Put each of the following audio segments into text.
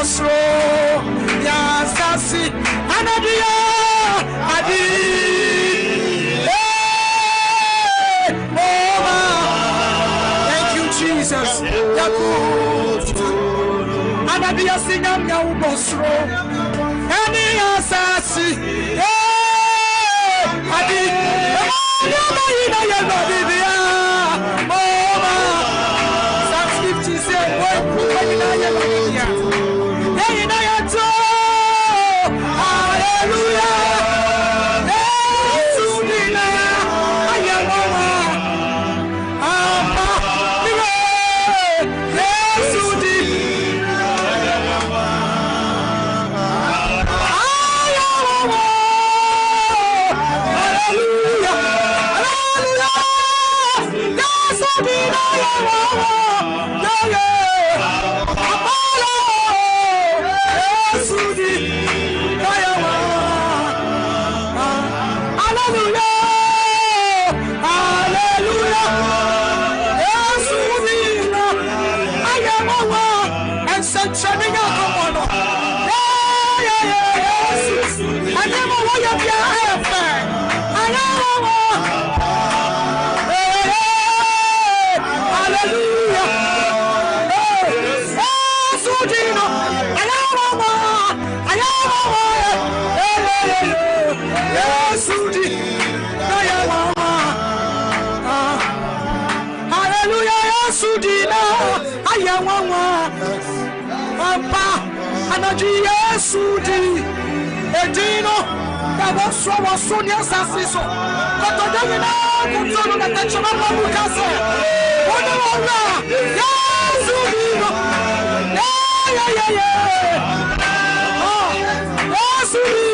bosro ya sasi anadia adi thank you Jesus anadia singam ya bosro ani ya sasi adi ina ya badia Sudi Edino Dabo Swa Sonia Sasiso Kotodena Kutsonu na Tachama Mukase Ona Ona Sudino Sudi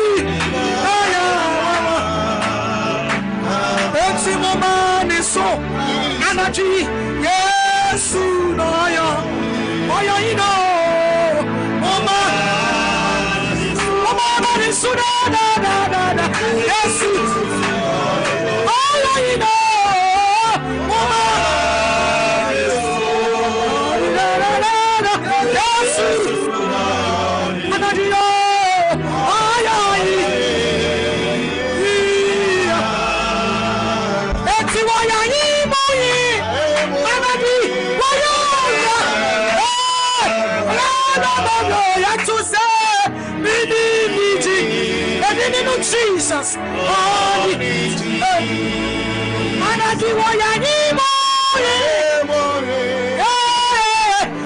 Eti mama niso Anaji Yesu Noya Oya ino Yes, all I know, yes, and I know, that's why I am Jesus, oh, and I do what I need more.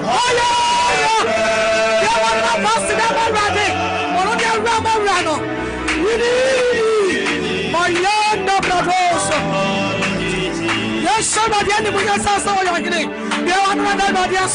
Oh, yeah, you want to pass it up already. One of your Ramarano, we need my young brothers. Yes, somebody, and we are so young. You want another, yes.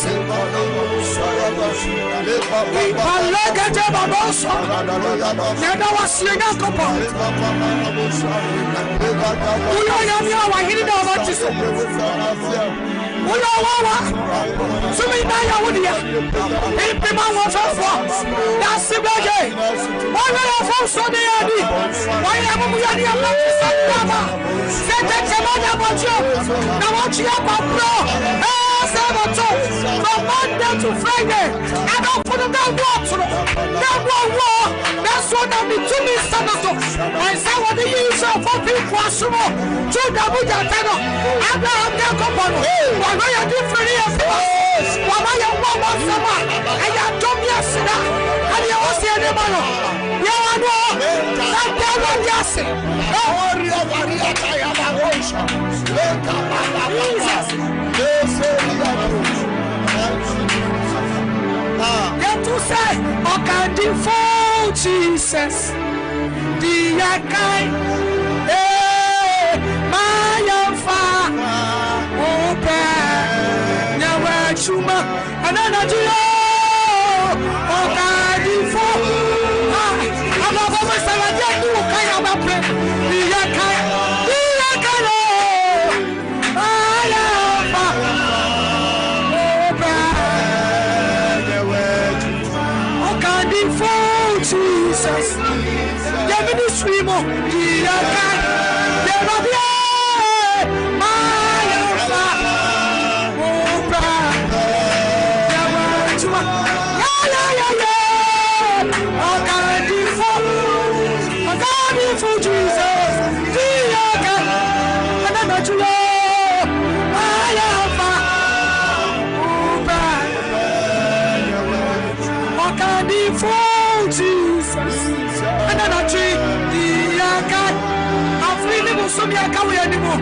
From Monday to Friday, I don't put that water. That war. That's what I'm doing. I say what the use of people are so to double that. I'm not a couple. Why are you different? Why are you one summer? And you told me yesterday. And you also see the man. You know, that devil, yes. Yet to say, oh, can default Jesus, the kind, my fa, open, never chuma, and another, oh, can default. I'm not always a young who kind of play, the kind. Jesus, the ministry more, the my before Jesus. And then I treat the God. I'm feeling the Sumia Kawi anymore.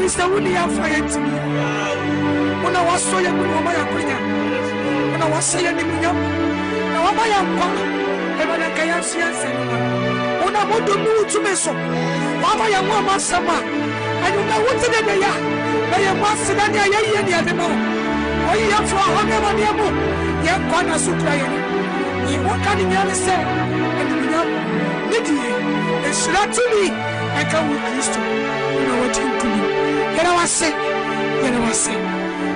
Mr. Woody, I'm fired to me. When I was so young, when I was saying, now I'm a young one. When I can't see us, when I want to move to me, so Mama, young woman, summer. I don't know what to do. I am master than I am. Oh, you have for 100 years. Young Kwana Sutrayan. You walk on the other side. And you know, it's not to me. I come with Christ. You know what you do. You know what I say?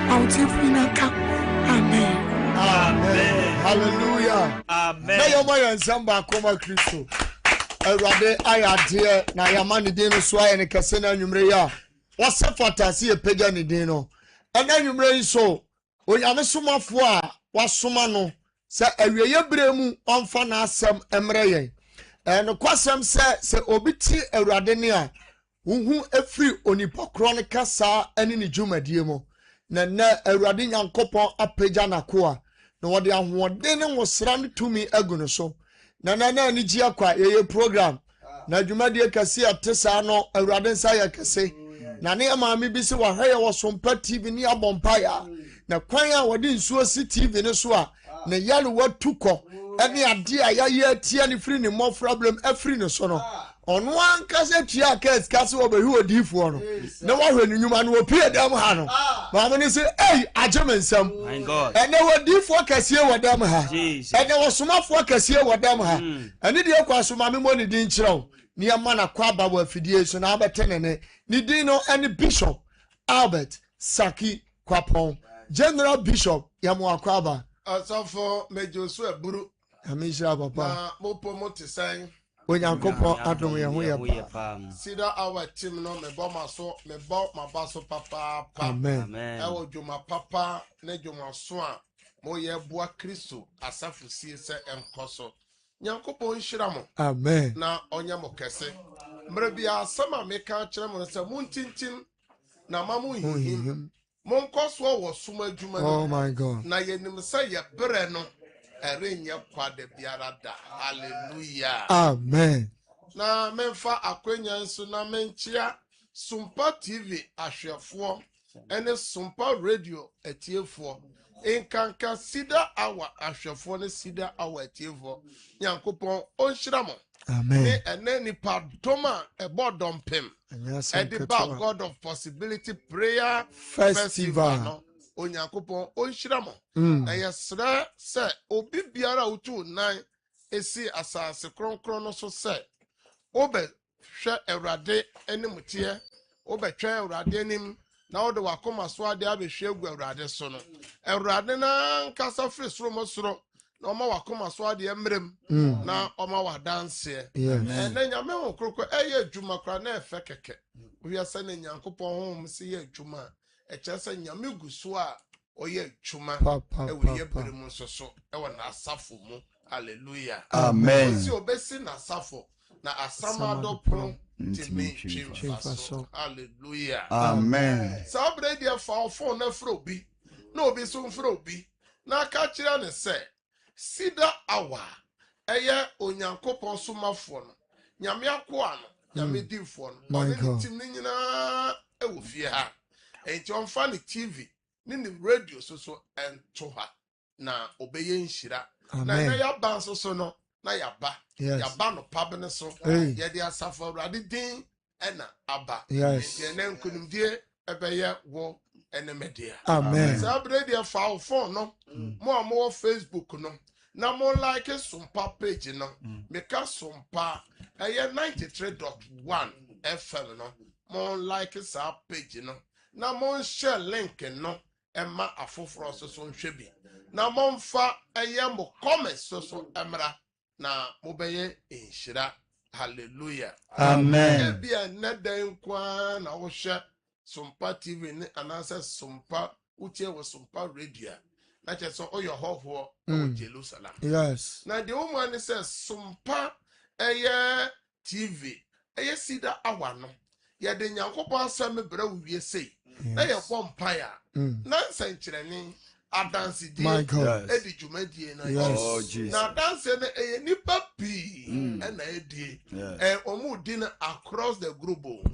I'll take you now. Amen. Amen. Hallelujah. Amen. Now your man and samba come Christo. Erade ayade na yamani dino swa ne kase na nwumre ya. What's fantasy e pega ni dino. Ena nwumre so onyame somafo a wasoma no se awieye bremu onfa na asem emre yen. No kwasem se obiti erade ne a Uhu efri onipa kronika sa eni ni dwumadie mo na awurade nyankopon apagya nakoa na wode ahoɔden ne wosra ne tumi aguno so na ni gi akwa ye program na dwumadie kase atesa no awurade nsa ya kase na ne maame bi se wahwe ye Sompa TV ni abompa ya na kwan a wode nsuo si TV ne so a na yale watukɔ ene ade a ya ye atia ne free ne mo problem afri ne so no ono ankase tua case kase obehu odifo no na wahwe ne nyuma no opie dam ha no maame ne se agemansam my god ene odifo kase wodam ha ene wosomafo kase wodam ha ene de kwaso maame mo ne din kyerɛw ne yama na kwa ba wa fidie so na abetenene ne din no ene Bishop Albert Saki Kwapon General Bishop yamo akwaba asafo mejosu eburu amishira papa na mopo motisan Onyankopon adom ye ho ye pa. Sida our team no me bo maso me bo mabaso papa. Amen. E wo dwuma papa na dwuma so a mo ye boa Kristo asafu sie se enkoso. Nyankopon hira mo. Amen. Na onya mo kese. Mre bia sama me ka kire mo se muntintin na mamu hihim. Mon koso wo suma dwuma. Oh my God. Na yenim se ye bere no. Hallelujah. Amen. Na memfa akwenya nso na menchia Sompa TV ahwefo ene Sompa Radio etiefo enkanka Sida Hour ahwefo ne Sida Hour etiefo Nyankopon onhyira mo. Amen. Ne ene nipa doma ebodompem ediba God of Possibility Prayer Festival no. Onyankopon onhyira mo na yesra se obi biara utu nan esi asase kronkron no so se obe hwe Awurade animtie obe hwe Awurade anim na wode wakoma so ade abehwe egu awurade so no awurade na nkasa firi soro mo soro na ọma wakoma so ade mmerem na ọma wadanse na nyame ho kroko eye adwuma kra na efe keke wi asa na nyankopon ho m se ye adwuma ekyesa nyame guso a oye adwuma ewe ye berem so ewe na asafo mu hallelujah amen si obesi na asafo na asamado pro timi chimfaso hallelujah amen sabre dia fa phone na fro bi na obi so fro bi na aka kire ne se sida awa eye onyankopon so mafo no nyame akoa no nyame difo no oni tim ni nyina ewo fie ha enti on fa ni tv ni radio so ento ha na obeye nhyira na ya ba so no na ya ba no pabne so ye de asafo awurade din ena aba ye na nkunimdie ebeye wo enemedia amen sabre dia fa phone no mo Facebook no na mo like Sumpa page no meka Sumpa eye 93.1 FM no mo like sa page no na mo share link no emma afoforo so nhwe bi na mo mfa eye mo comment so emra na mo beye inshira hallelujah amen bia neden kwa na wo hwe Sumpa TV ni anasa Sumpa utie wo Sumpa radio na cheso oyo hoho o Jerusalem yes na the woman says Sumpa eye TV eye sida awa no ye de nyankopon asem bra wie sei na ye bompaya na nsankyereni adanse die edi dwumadie na na adanse na eye nipa pi na edie omu di na across the globe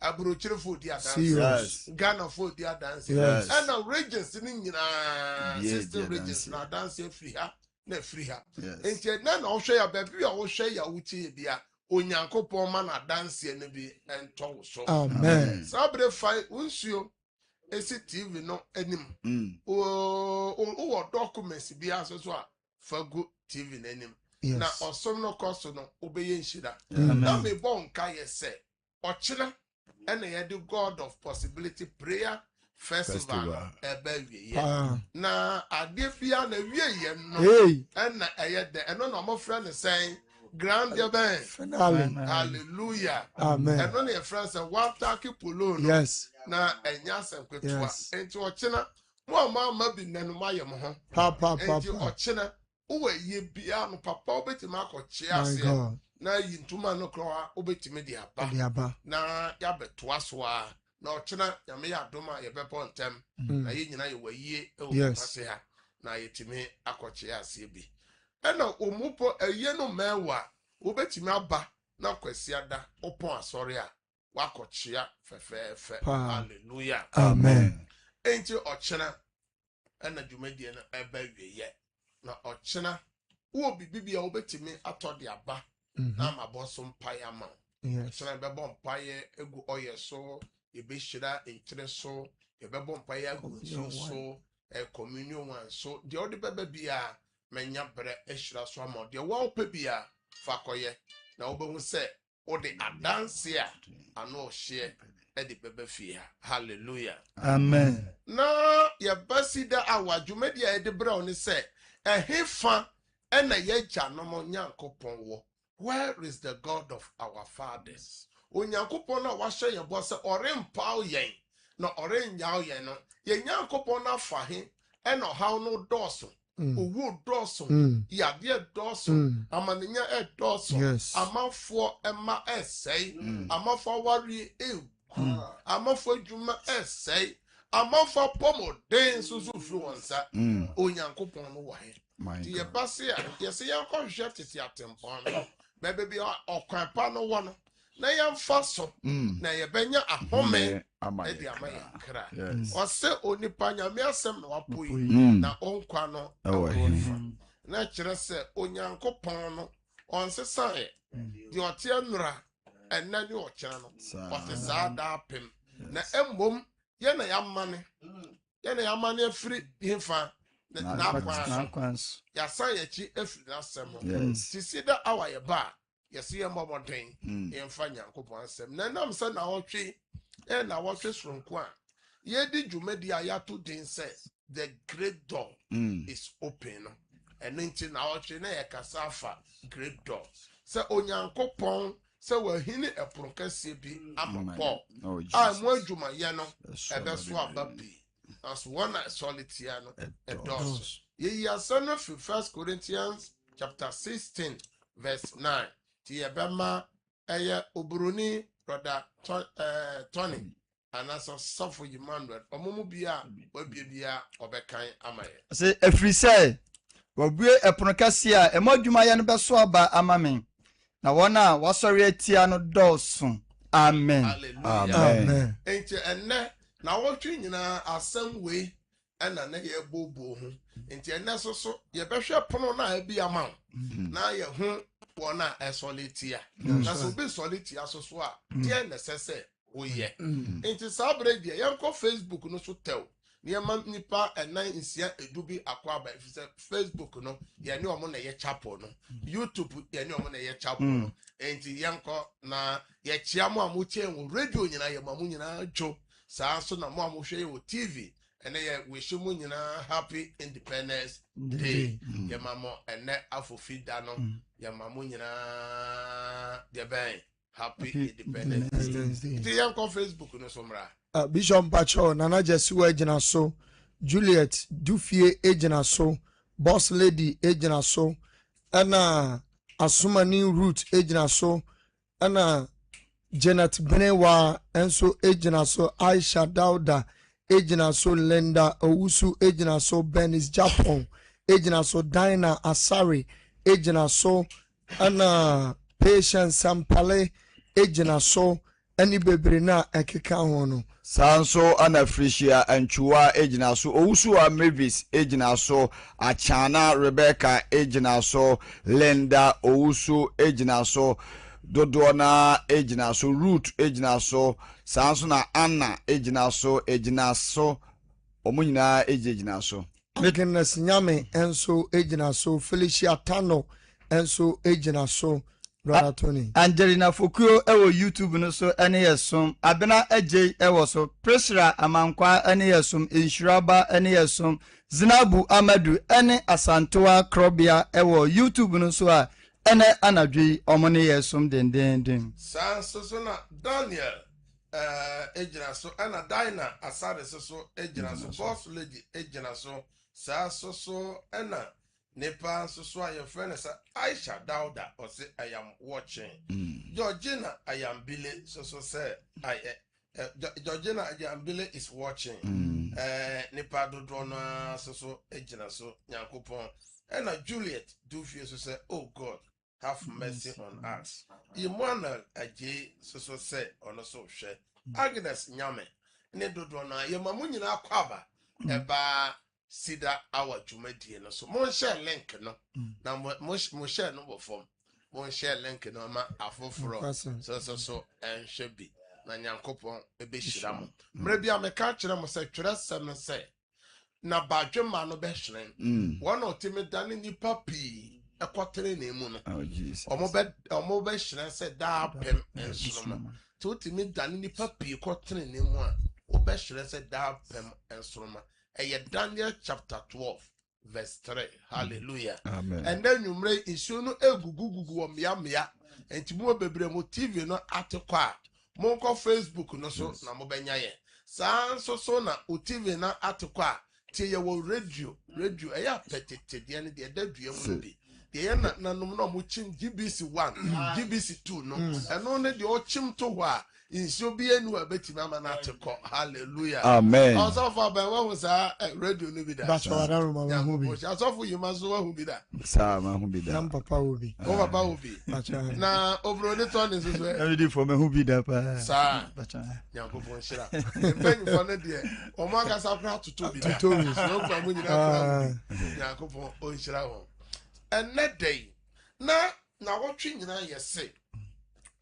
abrochire for dia dance Ghana for dia dance and now regions ni nyina system regions na dance free ha na free ha enti na ohwe ya baby a ohwe ya wuti bia onyankopon ma na dance ne bi ento so amen sabre fai unsuo esi TV no anim o documents bi aso so a fago TV na anim na osom no koso no obeye nshira na me bon ka yese ochina and the God of Possibility Prayer Festival ebe na ade bia na wie no and na eyede eno na mo friend saying grand finale hallelujah amen eno na friend say one taki polo no yes na enya senkwetua enti ochina mo ma bi nanu mayem ho enti ochina uwe ye bia no papa obetima akoche ase na yintuma no kroa obetime di aba na ya betoa so a na ochena nyame ya doma ye bepo ntem na ye nyina ye waye e o ha na yetime akoche ase bi ena omupo eye no mewa obetime aba na kwasi ada opon asori a wakochea fefefe hallelujah amen enti ochena ena dwumadie na eba wieye na ochena wo bibibia obetime atodi aba na ma boso mpaya ma ochena bebo mpaye egu oye so ebe hira enkyere so ebebo mpaye agu so communion one so de odi bebe bia menya bre ehira so ama de wo pe bia fakoye na obehu se odi adanse a ano hye edi bebe fie hallelujah amen na ye basida awadwumadi a edi bre oni se ehefa ena ye gya no mo nyankopon wo. Where is the God of our fathers? Onyankopon na wahye ye bo se orempao yen na orenyaw yen no ye nyankopon na fa he ena haw no doso owu doso yade doso amanenya doso amafo ema esei amafo wari amafo adwuma esei amafo pomoden susu fru wonsa onyankopon no wa he ye base a ye se yankɔhwɛ tete atempɔn bebe bi ɔkwan pa no wɔ no na yɛmfa so na yɛbɛnya ahome edi ama yɛ kra ɔsɛ onipa nyame asɛm na wapo yi na ɔnkwa no na kyerɛ sɛ onyankopɔn no ɔnsesa yɛ di ɔte anura ɛnna ne ɔkyerɛ no ɔte saa daa pem na emmom yɛ na yamane afiri hemfa na kwanso ya san yachi efiri asem ti sida awa ye ba yesi ye momoden ye mfa nyankopon asem na nam se na otwe and I was just from Kwan. Ye did you made the Ayato Din says the great door is open. And into our China Casafa, great door. So Onyanko Pong, so we're hinting a pronkasi be I'm a Paul. I'm one Juma Yano, and that's what Babi. As one I solitiano, a doors. Ye are son of 1 Corinthians chapter 16, verse 9. Tiabama, Aya Ubruni, brother Tony. And as a suffer you man, or Mumubia, or Bibia, or Bekai Amae. Say, if we say, Wabue a procasia, a modumayan beswaba amame. Na wana wasori tiano dawson. Amen. Hallelujah. Amen. Ain't you and now what you know are some way and a near bobo. Ain't you so your best upon na be a man. Now your home wana a solitia. That's will be solitia so swa. Dear necessary. Oh yeah. Ain't you sabre dear young Facebook no so tell. Near man nipa and 9 is here a dubi aquaba if it's Facebook no, ya no among a chapel no. YouTube ya no among a chapel no. Ain't yanko na ya chiamo amuche radio nyina ya mamunyina jo. Sa so na mo amuhwe yo TV and ya wish mu nyina happy Independence Day. Ya mamo ene afofida no ya mamunyina de ben happy Independence Day. Ti yanko Facebook no somra. Bishop Pacho, Nana Jesu ejina so, Juliet Dufie ejina so, Boss Lady ejina so, ana Asumani Root ejina so, ana Janet Benewa enso ejina so, Aisha Dauda ejina so, Linda Owusu ejina so, Benis Japon ejina so, Dinah Asari ejina so, ana Patience Sampale ejina so, any baby na ekeka hono. Sanso anafrishia anchua ejina so Owusu Mavis ejina so Achana Rebecca ejina so Linda Owusu ejina so Dodona ejina so Ruth ejina so Sanso na Anna ejina so omunyina ejina so Mekenes Nyame enso ejina so Felicia Tano enso ejina so Brother Tony. Angelina Fokuo ewo YouTube no so ene yesom Abena Ej ewo so Priscilla Amankwa ene yesom Inshiraba ene yesom Zinabu Amadu ene Asantoa Krobia ewo YouTube no so a ene anadwi omone yesom den so na Daniel ejina so ana Dinah Asare so ejina so Boss Lady ejina so ana Nepa so your friend is Aisha Dauda or say I am watching. Georgina I am Billy so say Georgina I am Billy is watching. Nepa do drona so ejina so Nyankopon. And Juliet do fear so say oh God have mercy on us. Emmanuel Aje so say on so share. Agnes Nyame ne do drona ye mamu nyina kwaba eba Sida our Jumedi no so mon share link no na mo share no bo form mon share link no ma afoforo so en shebi na Nyankopon ebe hira mo mre bia me ka kire mo se twere sem se na badwema no be hweren won otimi dane ni papi ekotere na emu no omo be hweren se da pem ensoroma to otimi dane ni papi ekotere na emu a obe hweren se da pem ensoroma. Daniel chapter 12 verse 3. Hallelujah. Amen. And then you may issue no egugugu mia and to move bebre mo TV no atekwa monko Facebook no so na mo benya ye san so na o TV na atekwa tie ye wo radio eya petete de ne de dadua mu bi de na nom no mo chim GBC 1 GBC 2 no eno ne de o chim to ho a insho bi enu abetimi amana ateko. Hallelujah. Amen. Also for by what was radio no be that. That's what I remember who be. Also for you must who be that. Sa ma hu be that. Nam papa will be. Oh papa will be. Na over the turn is well. Every for me who be that pa. Sa. Nyankopon shira. Pen for na de. O ma ka sa kra to be that. No kwa mu nyina. Nyankopon o shira ho. And that day na what nyina yesi.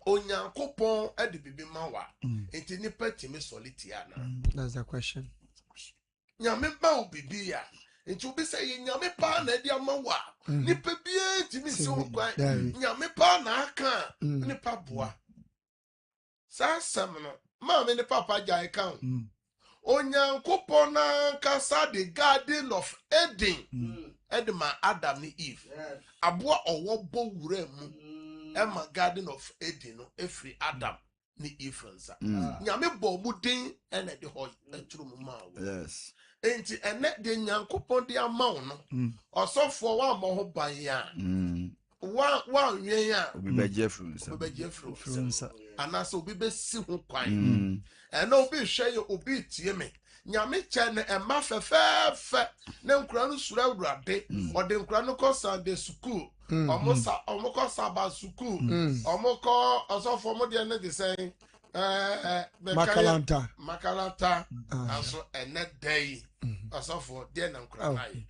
Onyankopon edi bibi mawa enti nipa timi solitia na. That's the question. Nyame ba obibi ya enti obi say nyame pa na edi amawa nipa bia timi se okwan nyame pa na aka nipa boa Sasam no, Mammy and Papa Jai count. Onyankopon kasa the Garden of Eden. Edema Adam ni Eve. Aboa owo bo wura mu. Emma Garden of Eden no every Adam ni Eve nsa. Nyame bo mu din ene de ho eturu mu ma wo. Yes. Enti ene de Nyankopon de ama wo no. Osofo wa ma ho ban ya. Wa nwen ya. Obi be Jeffrey nsa. Obi be Jeffrey nsa. Anasa obi be si ho kwan. Ene obi hwe ye obi tie me. Nyame che ne ema fefefe ne nkura no sura awurade ode nkura no ko Sunday school omo saba school omo ko osofo mo de ne de sen makalanta aso ene day osofo de na nkura nai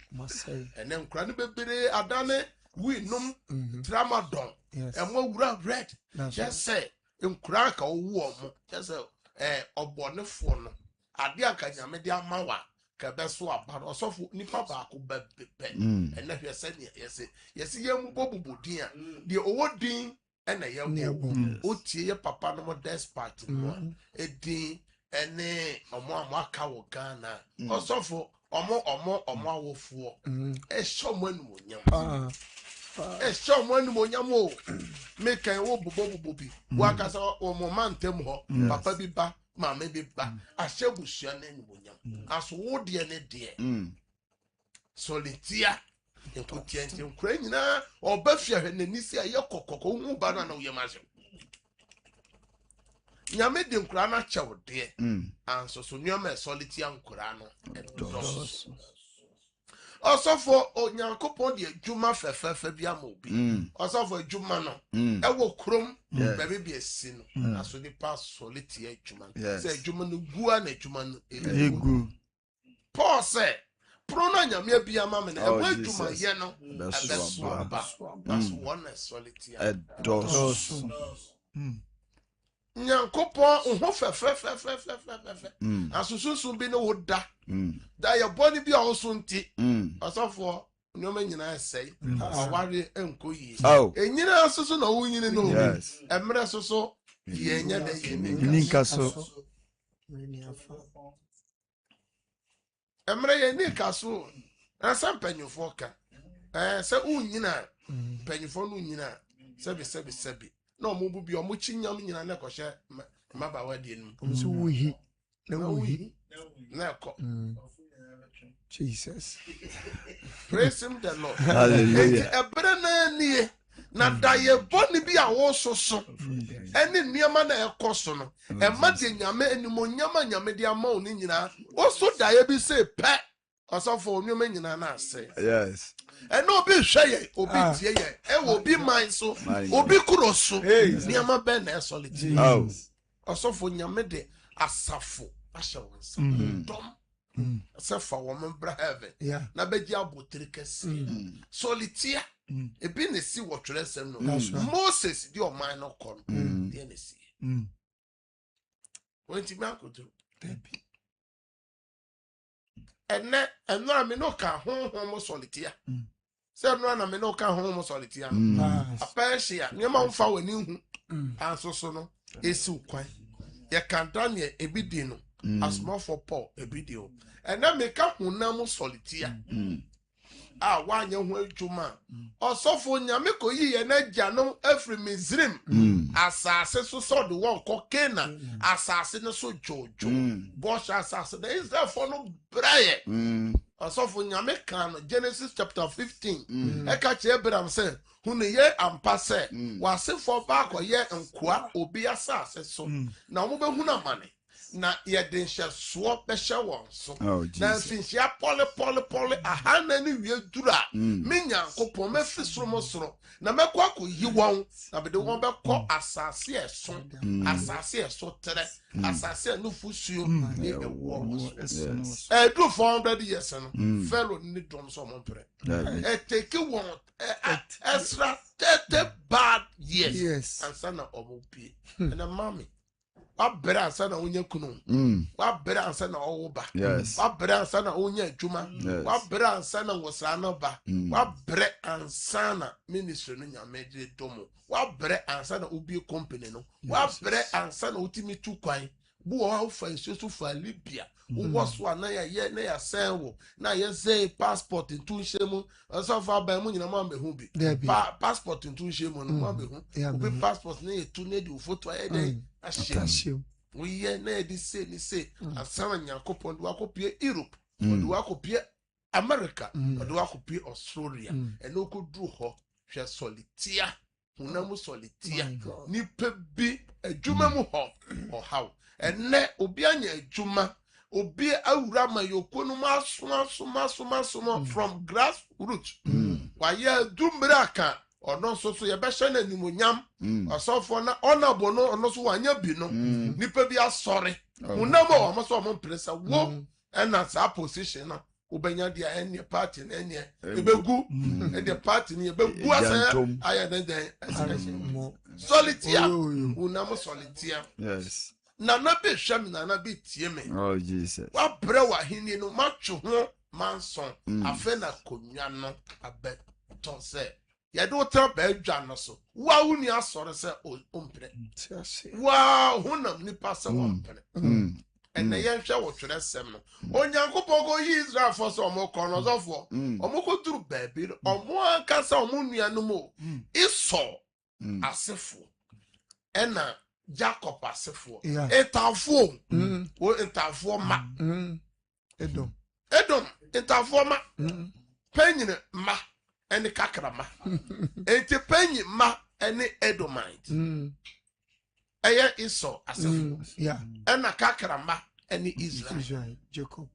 ene nkura no bebere adane we num tramadol emo wura red just say nkura ka owo omo just say obonefo no ade aka nyame de amawa ka beso aba osofo nipa ba ko bebe ena hwe se ne yesi yemu bobubudin a de owo din ena yemu otie ye papa no mo despite no edin ene omo amaka wo Ghana osofo omo awofo ehso mo anu onyam ehso mo anu onyam o me kan wo bobo bi wa kasa o mo mantem ho papa bi ba Mama be ba ashebusia na nyibonyam aso wo de ne de solitia enkotia nkura nyina obafia hwe na nisi aye kokoko hu ba na wo yemaje nyame de nkura na chewo de anso so nyoma solitia nkura no edos osofo Onyankopon de adwuma fefefe bia ma obi osofo adwuma no ewo krom bebe bi esi no aso ni pa soliti adwuma se adwuma no gua na adwuma no egu Paul say pro na nyame bia ma me na ewo adwuma ye no ebeso aba aso one soliti edos Nyankopon ho fefefe asusunsun bi no woda da ye boni bi oso nti asofo nyoma nyina sei aware enko yi enyina asusu na wo nyine no emre soso ye nya da ye ni kaso emre ye ni kaso na sampanyufo ka se unyina panyufo no nyina sebi na omubu bi omuchinyam nyina na kohye mabawa die num so wuhi na wuhi na ko Jesus praise him the Lord hallelujah ebere na nie na daye boni bi a wo soso eni niema na ekoso no e ma de nyame enimonyama nyame de ama oni nyina wo so daye bi se pe osofo onyoma nyina na ase yes and no be share obi tie ye e wo bi man so obi kuro so niema be na solid osofo nyame de asafo ahye wonsa dom asafa wo membra heaven na beji abotire kese solitia ebi ne si wo twresem no Moses di o man no kon de ne si wonti me akodo enne enra me no ka honhom solitia se no na me no ka honhom solitia apeshia nyema mfa wani hu ansoso no esi ukwan ye kan Daniel ebidi no asmo for Paul ebidi o enne me ka honam solitia wanye ho adwuma osofo nyame koyi ye na gya no afri Misrim asase so so de won ko Kena asase no so jojo bosh asase the Israel for no braye osofo nyame kan Genesis chapter 15 e ka che Abraham say hunu ye ampa say wasefo ba ko ye nkoa obi asase so na mo be hunu amane na ye den hye so be hye won so na finhia pole ahana ni wie dura me Nyankopon me fisoro mo soro na mekwa ko yi won na be de won be ko asase eso tere asase no fusuo ni e wo do 400 years no fellow ni dom so mo pere e take won extra 30 bad years and sana omo pie na mami wabere ansa na onye kunu wabere ansa na owoba wabere ansa na onye adwuma wabere ansa na wosana ba wabere ansa na ministry no nyame de domo wabere ansa na obi company no wabere ansa na otimi tu kwan bu o fa nsusu fa Libya wo so na ya na ya senwo na ya say passport ntu nhemu so fa ba mu nyina ma mehu bi passport ntu nhemu no ma mehu obi passport na etu na di photo ya dey ahye we ye na di say ni say asama Nyankopɔn do akopie Europe do akopie America do akopie Australia eno ko duru ho hwe solitia hunamu solitia ni pebi adwuma mu ho how enne obi anya adwuma obi awura ma yokonu masoma from grass root wa ye dumbre aka ono so ye be hye na nimonyam osofo na onabo no ono so wanya bi no nipa bi asore unamo wa maso mo presa wo na sa position na obenya dia ene party na ene ebegu ene party ni ebegu asa aya den solitia unamo solitia yes na be hwam na be tie me oh Jesus wa bre wa hini no matwo ho manson afa na konwa no abe to se ye do tra ba dwa no so wa uni asore se ompre wa honam ni pasa ompre ene ye hwe wo twere sem no Onyankopɔn go yi Israel for so mo konozofo omo ko duru ba bi omo akasa omo nua no mo iso asefo ena Jacob asefo etafo wo etafo ma Edom etafo ma penyine ma ene kakra ma enti penyi ma ene Edomite eye Esau asefo ena kakra ma ene Israel Jacob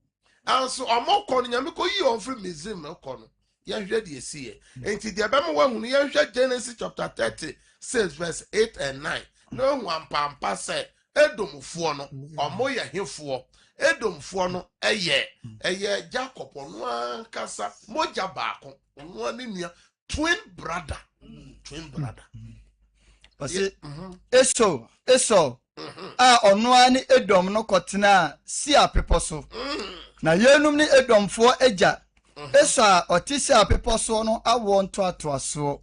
anso omoko no nyame ko yi on free Mizim ko no ye hwe de esiye enti de be mo wahunu ye hwe Genesis chapter 36 verse 8 and 9 no wampampa se Edomfo no omo ye hefo Edomfo no eye Jacob no ankasa moja baako no ne nua twin brother Ose Esau a ono ani Edom no kotena si apeposo na yenum ni Edomfo agya Esau otisi apeposo no awo nto atoaso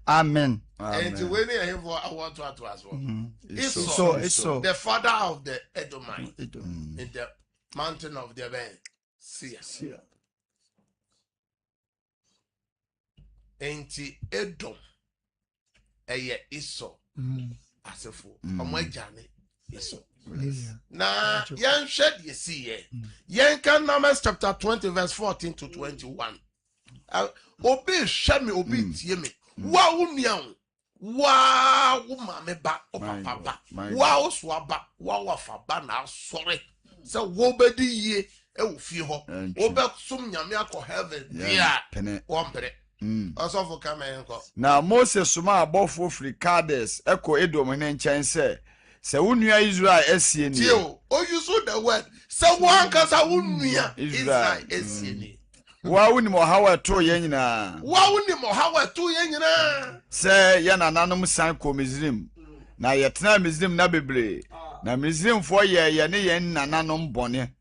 amen. And when I want to as well. Esau, the father of the Edomite in the mountain of the Seir. Enti Edom eye Esau asefo omajane Esau. Na yan shed ye see ye. Yan can Numbers chapter 20 verse 14 to 21. Obi shame obi tie me. Wa unia wa mame ba o papa ba wa o so aba wa wafa ba na asore se wo bedi ye e wo fie ho wo be sum nyame akọ heaven dia wo mpere osofo kamen ko na Moses suma abofo fri Kades eko Edom ne nchen se wonua Israel esie ni o use the word se wo ankasa wonua Israel esie ni wa woni mo hawa to ye nyina se ye na nanom san ko Misrim na yetena Misrim na bebre na Misrim fo ye ne ye nananom bone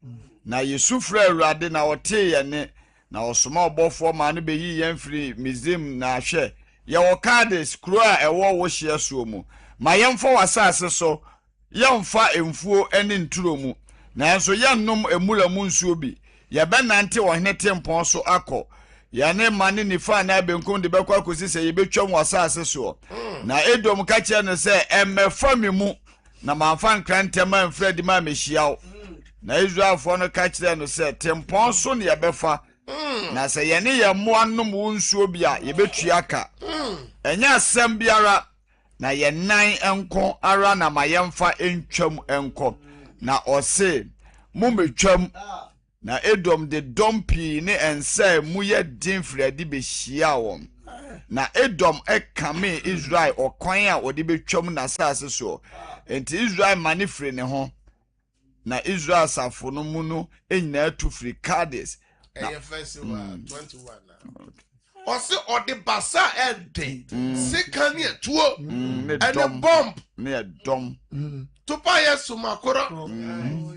na Yesufra Awurade na wote ye ne na osoma obofo ma no beyi ye mfiri Misrim na hwe ye wo Kades kuro a ewo wo hye so mu ma ye mfo wasase so ye mfa emfuo ene nturo mu na enso ye nnom emura mu nsuo bi ya benante wo hene tempon so akọ ya ne mane ni fa na benkum de bekwa kosi se ye betwam wasase so na Edom ka kire ne se emmefa me mu na manfa nkrantem amfredi ma mehyiaw na Israelfo no ka kire no se tempon so ne ye befa na se ye ne ye moanom wo nsuo bia ye betua aka enya asem biara na ye nan enko ara na mayemfa entwam enko na ose mu betwam na Edom de dompi ne ensa mu ye din fredi be hia won na Edom ekame Israel okwan a odi betwam na sase so enti Israel manifre ne ho na Israel safo no mu no enyina tu fri Kades verse 21 ɔse ɔde basa ɛde sika ne atuo ɛne bomb ne dom tupa yɛ sumakoro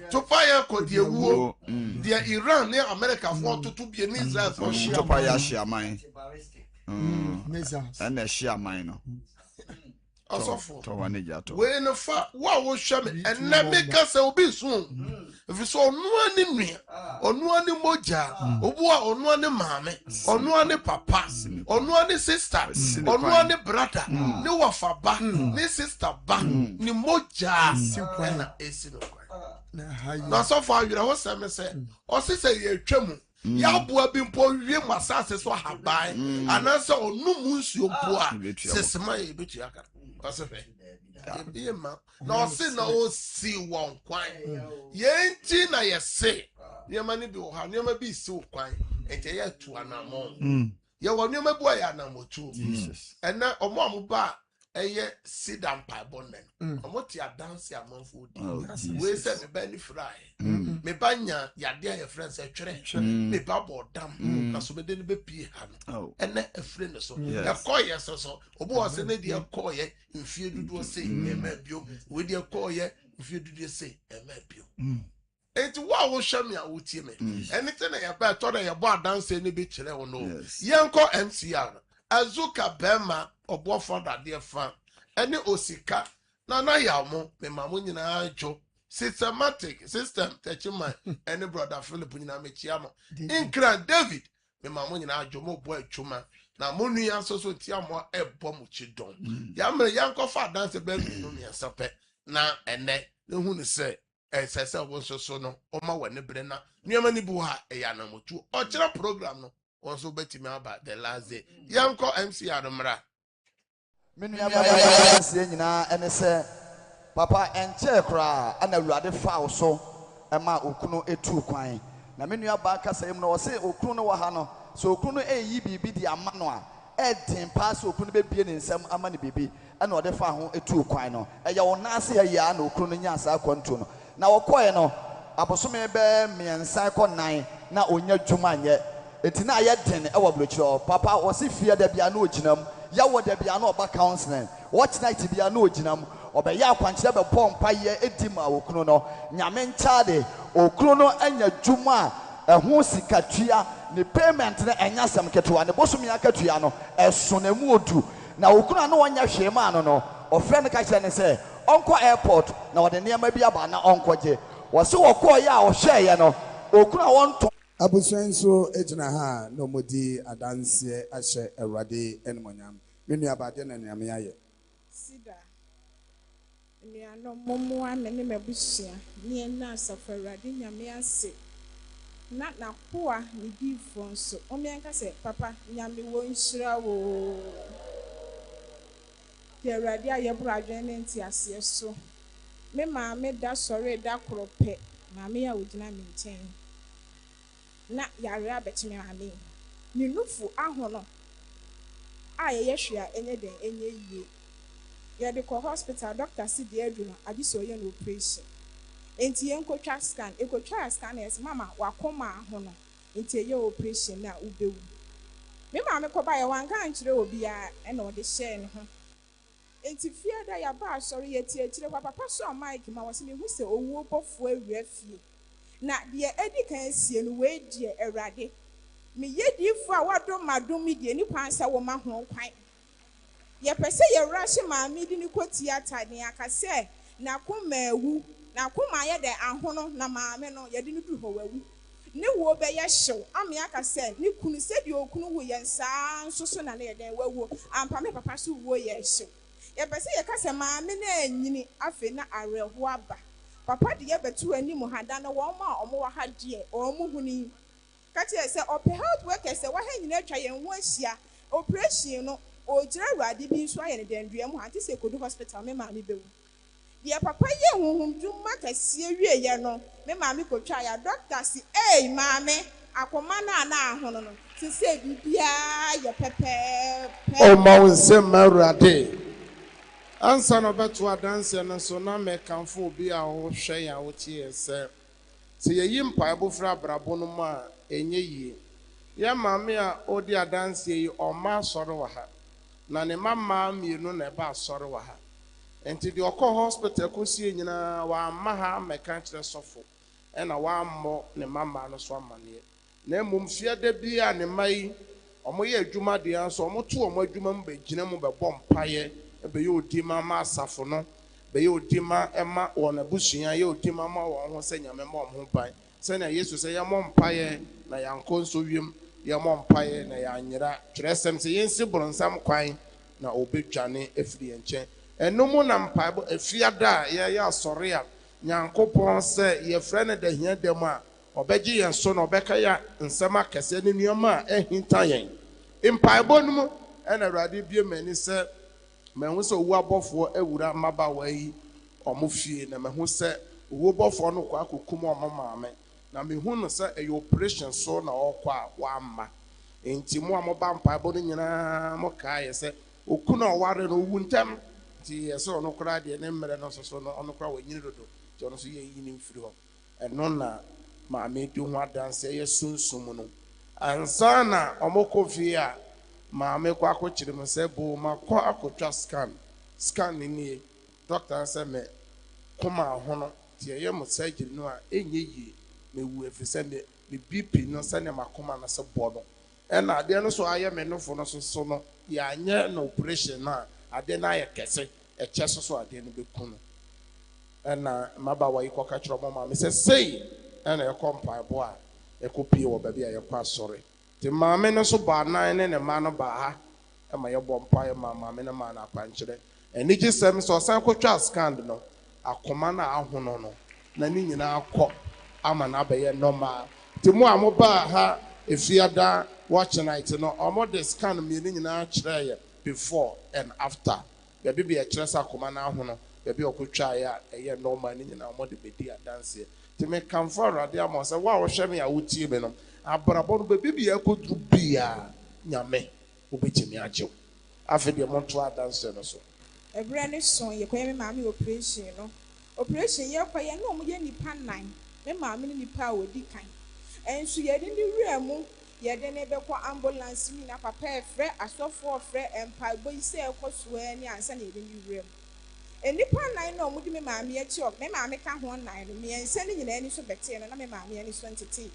tupa yɛ kɔdiewuo deɛ Iran ne America fo toto bie ne Israel fo hyia tupa yɛ hyia man ɛna hyia man no asofo tɔwane gyato we no fa wa wo hwɛ me ɛnɛ me ka sɛ obi so if so ɔno ani nua ɔno ani mogya obu a ɔno ani maame ɔno ani papa ɔno ani sister ɔno ani brother ne wafa ba ne sister ba ne mogya na esi no na asofo awira ho sɛ me sɛ ɔse sɛ yɛ twam ya bua bi mpo wie masase so haban ananse ɔno mu nsuo mpo a sesema yɛ betu aka ɔsefe yema na ɔse na osi wɔn kwan yɛnti na yɛse nneɛma ne bi wɔ ha nneɛma bi si wɔ kwan ɛnkyɛ yɛ tu anamɔ yɛwɔ nneɛma bi wɔ yɛ anamɔtu ɛnɛ ɔmo a mo ba ɛyɛ sidam paibɔnen ɔmo te adanse amanfo di wei sɛ me ba ni fry me ba nya yade a yɛfrɛ sɛ twere me ba bɔ dam na so me de ne bepie ha no ɛnɛ ɛfrɛ ne so ɛkɔ yɛ so obo wɔ sɛ ne deɛ ɛkɔ yɛ mfie dudu se ɛmɛ bio we deɛ ɛkɔ yɛ mfie dudu se ɛmɛ bio enti wa wo hwɛ me a wo tie me ɛnite na yɛ ba ɛtɔ na yɛ bɔ adanse ne bi kyerɛ wo no yɛnkɔ MCR azuka bema obuofo dade fa ene osika na na ya mo me mamu nyina jo systematic system techima ene brother Philip nyina mechia mo inkran David me mamu nyina jo mo bo atwuma na mo nua so tia mo ebo mo chidon ya mre yankofa dance be no me sape na ene hu ni se sese wo so no o ma wane bre na nuama ni bu ha e ya na motu o kira program no also betimi about the last day yanko MCR mra menu ya sie nyina ene se papa enche kra ana awurade fa so ema okunu etu kwan na menu ya ba kasa yim no se okunu no wa ha no so okunu no eyi bibi di ama no a edin pass okunu be bie ne nsam ama ne bibi ana ode fa ho etu kwan no eya wona ase ya na okunu no nya asa kwantu no na wokoye no abosome be miensan ko nan na onya dwuma nye enti na ye den e wo blochiro papa wo se fie da bia na oginam ya wo da bia na oba counseling what night bia na oginam obeya akwankyere be pompa ye edima okunu no nyame nchaade okunu no anya dwuma ɛho sikatua ne payment na enya sam ketewa ne bosom ya katua no ɛso na mu odu na okunu na wonya hwema no no ofre ne ka kyerɛ ne sɛ onko airport na wode nneɛma bi aba na onkoje wo se wokɔ ya o hwɛ ye no okunu a wonto abusuanso ejina ha no modi adanse ahye Awurade enmonyam menu abade na nyame aye sida no momoa me ne mabusia ne na asafo Awurade nyame ase na nakoa ne difo nso omianka se papa nyame wo nhyira wo ke Awurade aye bradwen ne ntiase so me ma me da sore da krope ma me ya wogina me nchen na yare abetime ame ni nufu ahono a ye hwea enye den enye yie ye de ko hospital doctor si de aduru ade so ye no operation enti ye nkotwa scan es mama wakoma ahono enti ye operation na ubewu me ma me ko ba ye wanka ankyere obi a na ode share ne ho enti fie da ya ba asori ye tie papa so mic ma wo se me hu se owu bofo awia fie na de edi kan sie no we die Awurade me yedifo a wado madom die ni kwansa wo ma ho kwan ye pese ye rush ma mi di ni ko theater ni akase na kuma ewu na kuma ye de ahono na ma me no ye di ni du ho wawu ne wo be ye hyew ame akase ni kunu se di okunu wo ye nsa nsoso na ye den wawu ampa me papa so wo ye hyew ye pese ye kase ma me na anyini afe na areho aba papa de yebetu anim hada no wo ma omo wa ha de omo huni ka tie se ope health workers se wa ha nyina atwa ye ho ahia operation no ogira Awurade bi nso aye ne dendua mu anti se kodu hospital me ma me bewu de papa ye honhom dwuma kasie wie ye no me ma me kotwa ya doctor si ma me akoma na ahono no se se bibia ye pepe o ma wonsem Awurade ansa no beto adanse no so na me kanfo obi a wo hwe ya wo tie se yeyi mpa ebofra brabo no ma enye yie ya maame a odi adanse yi ọma asọrọ wɔ ha na ne mama mmienu na ɛba asọrọ wɔ ha nti de ɔkɔ hospital kɔsie nyinaa wamma ha mmɛka kyerɛ sɔfo ɛna wammɔ ne mama no so amanneɛ na mmom fiada bi a ne mma yi ɔmo yɛ adwuma deɛ nso ɔmo to ɔmo adwuma mu bɛgyina mu bɛbɔ mpaeɛ ɛbɛyɛ odi ma asafo no bɛyɛ odi ma ɛma wɔn abusua yɛ odi ma wɔn ho sɛ nyame ma ɔmo ho ban sɛnea yesu sɛ yɛmmɔ mpaeɛ na yɛankɔ nso wiem yɛmmɔ mpaeɛ na yɛanyera kyerɛsɛm sɛ yɛnsi borɔnsam kwan na ɔbɛdwane afiri yɛn nkyɛn ɛno mu na mpaebɔ afiada a yɛyɛ asɔre a nyankopɔn sɛ yɛfrɛ no da hia dɛm a ɔbɛgye yɛn so na ɔbɛka yɛ nsɛm akɛseɛ ne nneɛma a ɛhinta yɛn mpaebɔ no mu ɛna awurade bie m'ani sɛ mahu sɛ owu abɔfoɔ awura mmabaawa yi ɔmo fie na mahu sɛ owu bɔfoɔ no kɔ akɔkum ɔmo maame na mehu no sɛ ɛyɛ operation so na ɔkɔ a wamma nti mo a moba mpaebɔ no nyinaa mokaa yɛ sɛ oku na ɔware no owu ntɛm nti yɛsɛ ɔno koraa deɛ ne mmerɛ no nso so no ɔno koraa wɔnyini dodo nti ɔno nso yɛyi ne mfiri hɔ ɛno na maame di ho adanse ɛyɛ sunsum no ansa na ɔmokɔ fie a maame kɔ akɔkyerɛ mu sɛ bo makɔ akɔtwa scan ne nie dɔkta sɛ me koma ho no nti ɛyɛ mo surgery no a ɛnyɛ yie mewu ɛfiri sɛ me bp no sɛnea makoma no sɛ bɔ no ɛna adeɛ no so ayɛ me nofo no so no yɛanyɛ no operation no a adeɛ no ayɛ kɛse ɛkyɛ so adeɛ no bɛku no ɛna mmabaawa yi kɔka kyerɛ ɔmo maame sɛ sei ɛna ɛkɔ mpaebɔ a ɛkɔ pie wɔ baabi a yɛkɔ asɔre nti maame no so bɔ anan ne ne mma no baa ha ɛma yɛbɔ mpaeɛ ma maame no maa no akwankyerɛ anigye sɛm sɛ ɔsan kɔtwa scan no akoma no a ahono no na ne nyinaa kɔ ama no abɛyɛ normal nti mo a mobaa ha efiada watch night no ɔmo de scan mmienu nyinaa kyerɛ yɛ before and after baabi bi ɛkyerɛ sɛ akoma no ahono baabi ɔkɔtwaeɛ a ɛyɛ normal ne nyinaa ɔmo de bɛdi adanseɛ nti mekamfo awurade ama sɛ wo a wɔhwɛ me a wotie me no abrabɔ no baabi bi ɛkɔduru bia nyame wobɛtumi agye wo afei deɛ monto adanseɛ no so ɛberɛ ne so yɛkɔyɛ me maame operation no operation yɛkɔyɛ ne ɔmo yɛ nipa 9 me maame ne nipa a wɔdi kan ɛnso yɛde ne wura mu yɛde ne bɛkɔ ambulance mu na papa ɛfrɛ asɔfoɔ frɛ mpaebɔ yi sɛ ɛkɔ soa ne ansa na yɛde ne wura mu enipa 9 na ɔmo de me maame akyi ɔ me maame ka ho 9 no mmiɛnsa ne nyinaa ani so bɛtee no na me maame ani so ntete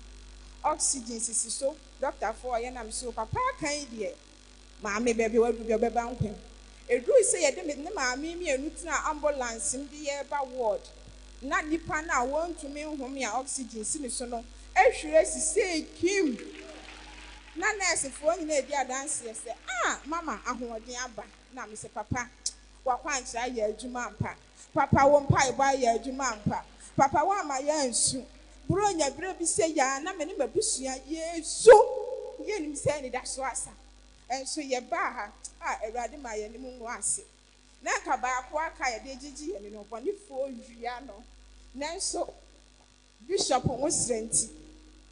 oxygen sisi so doctor for ɔyɛ nam so papa kan deɛ maame bɛbi wadu bɛ bɛba nkwam eduru sɛ yɛde me ne maame mmienu tena ambulance mu de yɛba ward na nipa na wɔntumi nhome a oxygen si ne so no ehwire sisi kim na nurse foɔ nyinaa edi adanse sɛ mama ahoɔden aba na me sɛ papa wakwankyerɛ ayɛ adwuma mpa papa wɔ mpa ɛbɔ ayɛ adwuma mpa papa wɔ ama yɛ nsu buro nya bere bi sɛ ya na me ne mabusua yesu yɛnim sɛ ne da so asa ɛnso yɛba ha awurade ma yɛ ne mu ngo ase na nka baako aka yɛde gyegye yɛ ne no bɔnefoɔ wia no nanso bishop ho srɛnti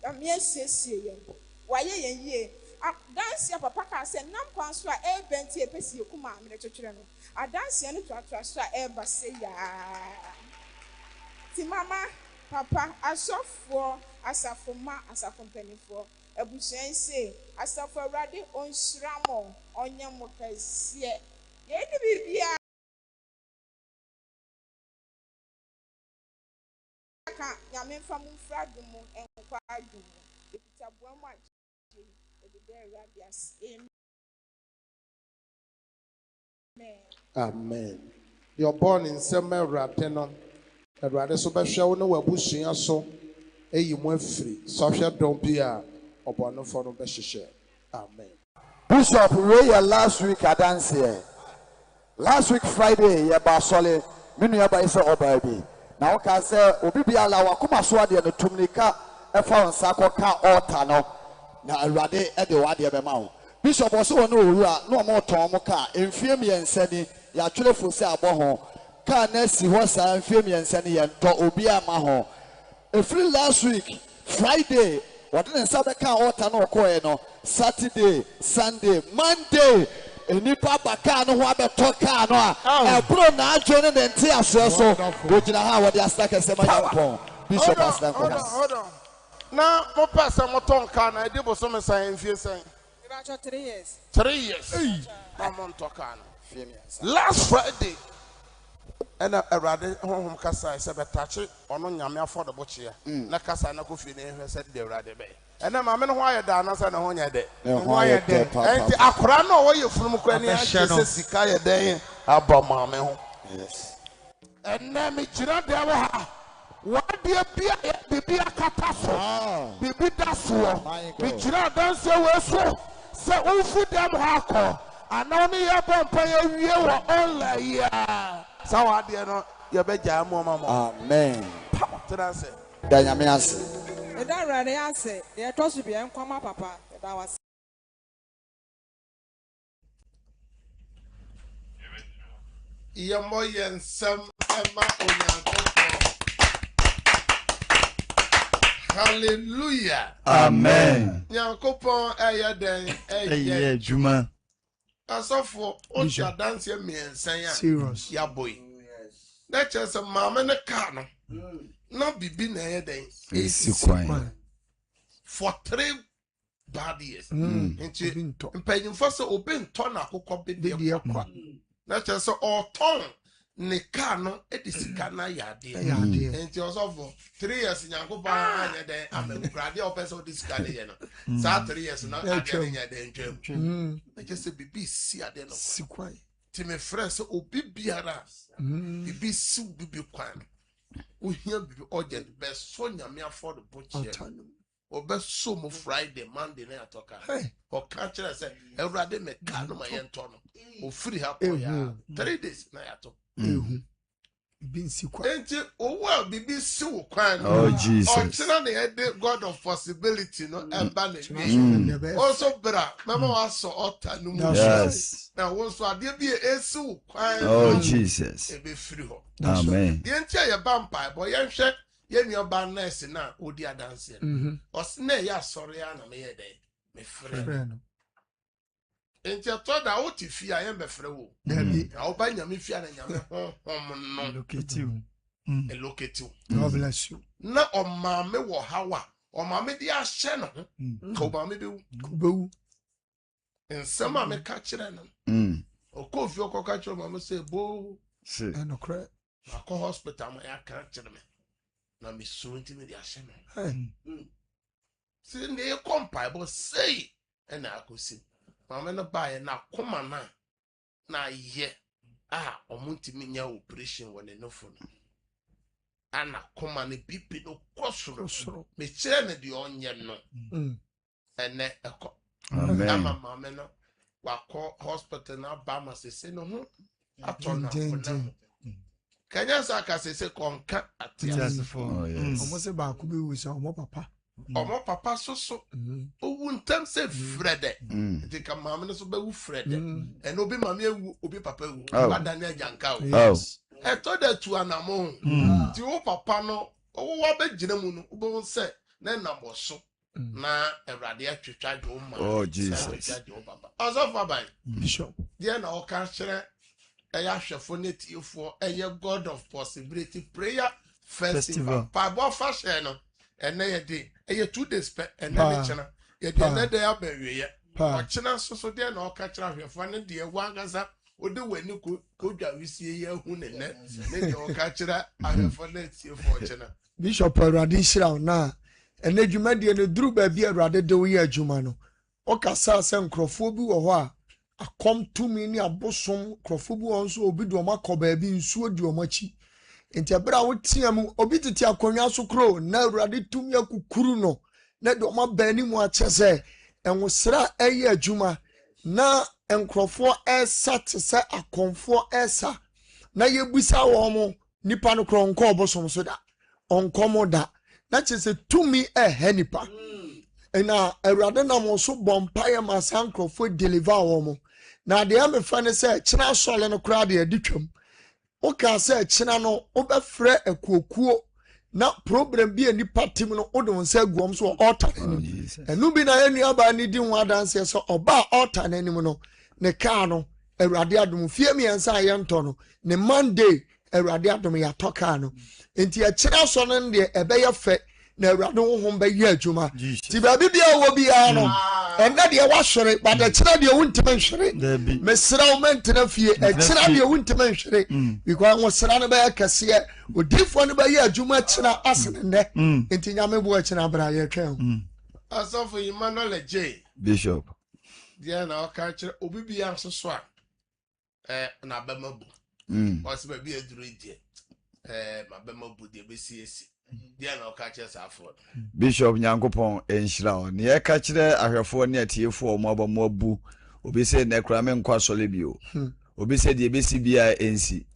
amia siesie yɛn wayɛ yɛn yie adansia papa ka sɛ nam kwan so a ɛbɛnti epesi eku maame ne twetwere no adansia no toatoa so a ɛba sɛ yaa ti mama papa asɔfoɔ asafoma asafo mpanimfoɔ abusua nse asafo awurade onhyira mo ɔnyɛ mo kɛseɛ yɛde bibia ka nyame mfa mo mfra do mu ɛnkwa adu mu epita boa mu agye ɛde awurade ase amen deɛ ɔbɔɔ ne nsɛm awurade no awurade so bɛhwɛ wo ne w'abusua so eyi mu afiri sɔhwɛ dɔm bi a ɔbɔnefoɔ no bɛhyehyɛ amen. Bishop wei yɛ last week adanseɛ last week Friday yɛba asɔle me nua ba yi sɛ ɔbaa bi na woka sɛ obi bi ala wakoma so adeɛ no tum nika ɛfa wo nsa kɔka ɔɔta no na awurade ɛde w'adeɛ bɛma wo bishop ɔsɛ wɔ ne owura na ɔmo tɔn mo kaa mfie mmiɛnsa ni yɛatwerɛ fo sɛ abɔ ho kaa na asi hɔ saa mfie mmiɛnsa ni yɛntɔ obi ama ho ɛfiri last week Friday wɔde ne nsa bɛka ɔɔta no ɔkɔɛ no Saturday Sunday Monday enipa ba kaa no ho abɛtɔ kaa no a ɛboro na adwo ne ne nte asoɛ so wogyina ha a wɔde asena kɛsɛ ma nyampɔn bishop asena nkɔmɔ na mo pasa mo ton ka na edi bo so me san fie san. About 3 years. 3 years. Na mo ton ka na. Last Friday. And Erade home kasa se betache ono nyame affordable chia. Na kasa na kofi ne hwe se de Erade be. And na mame no ho ayeda na se na ho nya de. Ho ayeda. Enti akora na wo ye funum kwa ni se sika ye den aba mame ho. Yes. And na me kira de wo ha. What dear Bibi Akataso, Bibi Dasso, Bichira dance away so, Ufu them hako, and only a bumpire you were only ya. So I dear no, you bet ya mama. Amen. That's it. Danyamias. And that really answer, they told to be and come up, Papa. That was. Yamoyan Sam Emma Onyanko. Hallelujah. Amen. Nyankopon aya den aya juma. Asofo o sha dance me ensan ya. Serious. Ya boy. Na chese mama ne ka no. Na bibi na aya den. Esi kwan. For 3 bad years. Nti mpanyimfo se obi nto na akokọ be de kwa. Na chese o ton ne ka no edisika na yade. Nti osofo 3 years nyanko ba anya den amemkrade opese odisika ne ye no. Sa 3 years na ade nya den twam. Na chese bibi si ade no. Sikwan. Ti me friends obi biara. Bibi si bibi kwan. Ohia bibi urgent be so nyame afford bochie. Obe so mo Friday, Monday na atoka. O ka kire se Ewurade me ka no ma ye nto no. O free hapo ya 3 days na yato. Binsi kwa. Enti owo bibi si wo kwan. Oh Jesus. Ochina na ye de God of possibility no eba na. Also bra, mama wa so ota no mu. Yes. Na wo so ade bi esi wo kwan. Oh Jesus. Ebe free ho. Amen. Ye ntia ye bampa bo ye hwe ye mi oba nurse na odi adanse no. Osna ye asori ya na me ye den. Me free. Enti atoda o ti fi aye me free wo. Dabi. Na oba nyame fi na nyame hom no. Locate you. God bless you. Na o maame wo hawa. O maame di ahye no. Ka o maame be wu. Kubewu. Nsema me ka kire no. O ko fi o ko ka kire maame say bo. No cry. Akọ hospital ma ya ka kire me. Na me so nti me di ahye no. Si ne kompa bo say na akosi. Maame no ba ye na koma na ye omunti minya operation wone no fo no. Ana koma ne pipi no kosoro. Me kire ne di onye no. Ene eko. Amen. Ama maame no wakọ hospital na ba ma sese no ho atona fo. Kanya sa ka sese konka atiasefo. Oh yes. Omo se ba ku bi wu se omo papa. Omo papa soso. Owu ntam se frede. Ti ka maame no so ba wu frede. En obi maame ewu, obi papa ewu. Bada na janka o. Yes. Eto da tu anamo. Ti wo papa no, owo wa be gina mu no, obo se na namoso. Na Ewurade atwetwa dwo ma. Oh Jesus. Ozo fa bai. Bishop. Dia na o ka kire eya hwefo netiefo eye God of possibility prayer festival. Pa bo fa she no. Ene ye de eye 2 days pe ene ne chena. Ye de na de abawie ye. O chena so dia na o ka kire hwefo ne de wagaza ode wani ko dwa wisie ye hu ne ne de o ka kire hwefo netiefo chena. Bishop Ewurade shira na ene dwuma de ne duru ba bi Ewurade de wo ye adwuma no. O kasa se nkrofo bi wo ho a akom tumi ni abosom nkrofo bi won so obi do makoba bi nsuo di omachi. Enti abra wo tiam obi tete akonwa so kro na Ewurade tumi akukuru no na de omabani mu achese enwosra eye adwuma na nkrofo esa tse akomfo esa na yebusa wo mo nipa no kro nko obosom so da onkomo da na chese tumi nipa na Ewurade na mo so bompaye masankrofo deliver wo mo na de am fa ne se kina sole no kra de aditwam o ka se kina no o be frɛ akuokuo na problem bi nipa tim no o de wonsa guom so altar enu bi na enu aba ni di ho adanse so oba altar nanim no ne ka no Ewurade adom fie miensa ye nto no ne Monday Ewurade adom ya toka no enti a kina so no de ebe ye fe na awurade honhom bɛyɛ adwuma ti baabi bia wo bia no ɛnna deɛ wahwere but ɛkyerɛ deɛ wontimi nhwere mesrɛ wo mantena fie ɛkyerɛ deɛ wontimi nhwere because wo sra no bɛyɛ kɛseɛ odifoɔ no bɛyɛ adwuma kyerɛ asene nnɛ nti nyame bo akyerɛ abra yɛtwɛn ho asɔfo Emmanuel J Bishop deɛ na ɔka kyerɛ obi bia nso so a na bɛma bu ɔsɛ baabi aduru deɛ ma bɛma bu deɛ bɛsiesi deɛ na ɔka kyerɛ saafo Bishop Nyankopɔn enhyira o ne yɛka kyerɛ ahwɛfoɔ ne atiefoɔ mo aba mo abu obi sɛ na kura me nkwa sɔle bio obi sɛ deɛ bɛsi bia ensi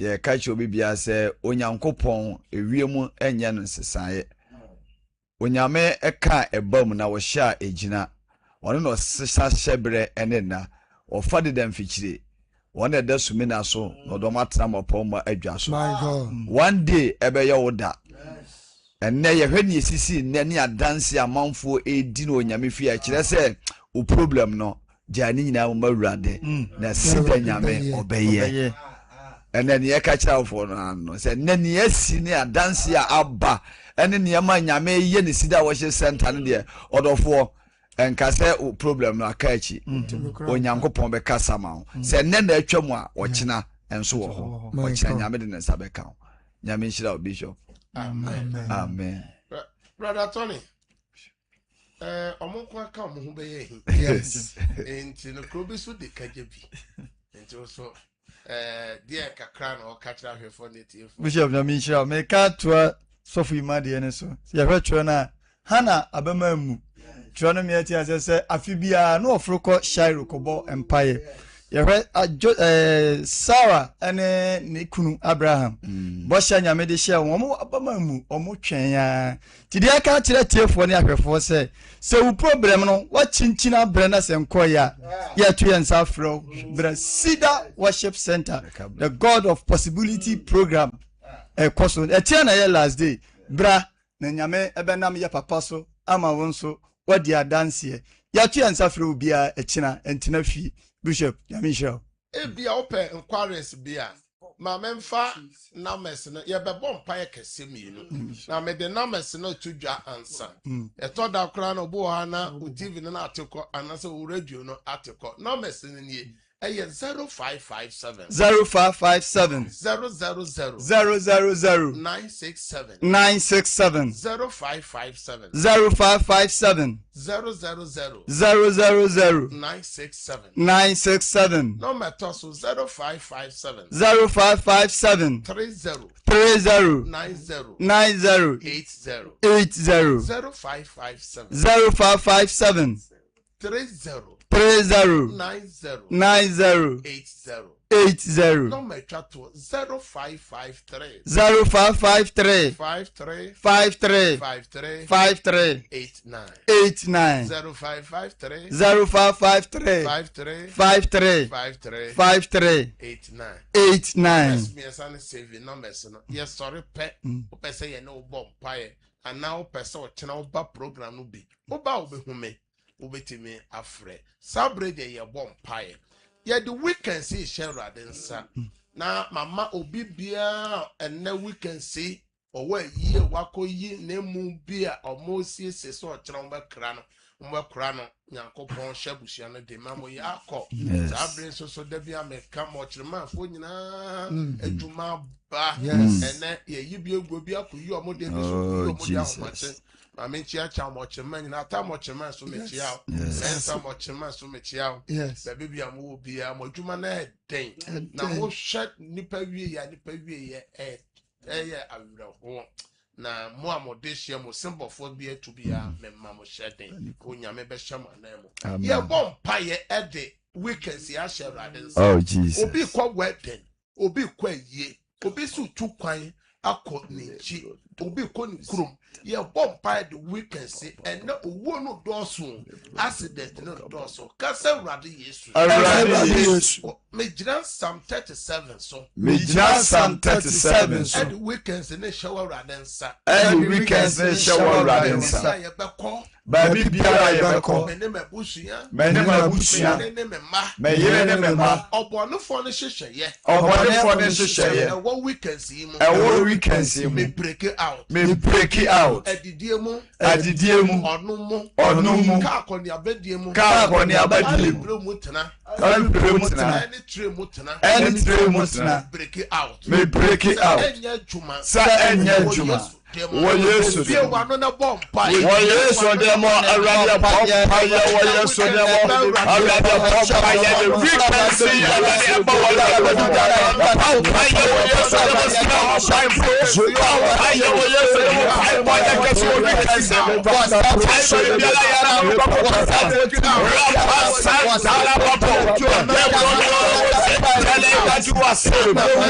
yɛka kyerɛ obi bia sɛ Onyankopɔn ewiem ɛnyɛ no nsesaeɛ onyame ɛka ɛbam na wɔhyɛ a egyina ɔno no sesa hyɛbrɛ ɛne na ɔfa de dɛm fikyire wɔn ɛda sumi na so na ɔdɔm atena mɔpɔ ma adwa so one day ɛbɛyɛ wo da ɛnɛ yɛhwɛ ne esisi nnɛ ne adanse amanfoɔ edi no onyame fi a kyerɛ sɛ o problem no gya ne nyinaa mo mawurade na sida nyame ɔbɛyɛ ɛnɛ ne yɛka kyerɛ afoɔ no ano sɛ nnɛ ne yɛsi ne adanse a aba ɛne nneɛma nyame yɛ ne sida wɔhyɛ center no deɛ ɔdɔfoɔ enka sɛ o problem no aka achi Onyankopɔn bɛka sama ho sɛ nnɛ na atwa mu a ɔkyena enso wɔ hɔ ɔkyena nyame de ne nsa bɛka ho nyame nhyira o Bishop amen brother Tony ɔmo ko aka ɔmo ho bɛyɛ hi yes enti no kuro bi so de kagye bi enti so deɛ kakra na ɔka kyerɛ ahwɛfoɔ ne tie Bishop nyame nhyira me ka toa sɔfo imade ne so yɛhwɛ twɛ na hana abɛma mu twɛ no me ati asɛ afi bia na ɔforo kɔ Shairo kɔbɔ empire yɛhwɛ Sarah ene ne kunu Abraham bɔhyɛ nyame de hyɛ wɔn abɛma mu ɔmo twɛn ya ti de aka kyerɛ tiefoɔ ne ahwɛfoɔ sɛ wo problem no wakyinkyina brɛ na sɛ nkɔ ya yɛto yɛn nsa frɛ brɛ Cedar Worship Center the God of Possibility program koso etia na ye last day bra na nyame ebenam ye papa so ama won so wadi adanse ya tu ansa frɛ obia ekina entina fi Bishop nyame hira bia open inquiries bia ma memfa numbers no ye bebo mpa ye kese mienu na me de numbers no to dwa ansa e to da kra no bo ha na o TV no na ateko anase o radio no ateko numbers no nie 0557 0557 000 967 967 0557 0557 000 967 number toso 0557 0557 30 90 80 0557 30 90 80 number chato 0553 0553 53 53 53 53 89 0553 53 53 53 89 me san save numbers no yes sorry pe o pese ye no bomb pae and now pese o chena oba program no bi oba obehume obetimi afre sabre de ye bomb pae ye the weekend see share adensa na mama obi bia enne weekend see owa yie wakoyi na mu bia omosie se so o chena oba kra no mbakura no Nyankopɔn hyabusia no de mamo ya akɔ sabre so da bia meka mo kyerema fo nyina adwuma ba ene ye yibi ego bi akoyi omo de bi so omo de ahomache ma me chia cha mo kyerema nyina ta mo kyerema so me chia sensa mo kyerema so me chia da bia mo obi a mo adwuma na den na mo hwɛ nipa wie ya awuraho na mo amodehia mo sembofo bi atubia memma mo hyɛden onyame bɛhyɛ mo anamo ye bom paye ede weekends ya hyɛradens obi kɔ wedding obi kɔ ayie obi su tu kwan akɔ nechi obi kɔ ne kurom ye bom paye the weekends ene owo no dɔso accident no dɔso kasa wrade yesu me jiran Psalm 37 so me jiran Psalm 37 so and weekends ne shower radensa and weekends ne shower radensa ye bɛkɔ Baby biara yebeko. Mene me busuya. Mene me busuya. Mene me ma. Me yere ne me ma. Obonefo ne hyehyeye. Obonefo ne hyehyeye. Ewo weekends yi mu. Ewo weekends yi mu. Me break it out. Me break it out. Adidie mu. Adidie mu. Onu mu. Onu mu. Ka akoni abadie mu. Ka akoni abadie mu. Bre mu tena. Bre mu tena. Any tray mu tena. Any tray mu tena. Break it out. Me break it out. Enya juma. Sa enya juma. Wo Yesu de wa no na bompa. Wo Yesu de mo awurade bompa ye wo Yesu de mo awurade bompa ye the frequency awurade bompa bompa ye wo Yesu de mo sika o shine for bompa ye wo Yesu de mo fight boy the get so frequency bompa ye bi ala yara bompa rapa santala bompa tele gaju ase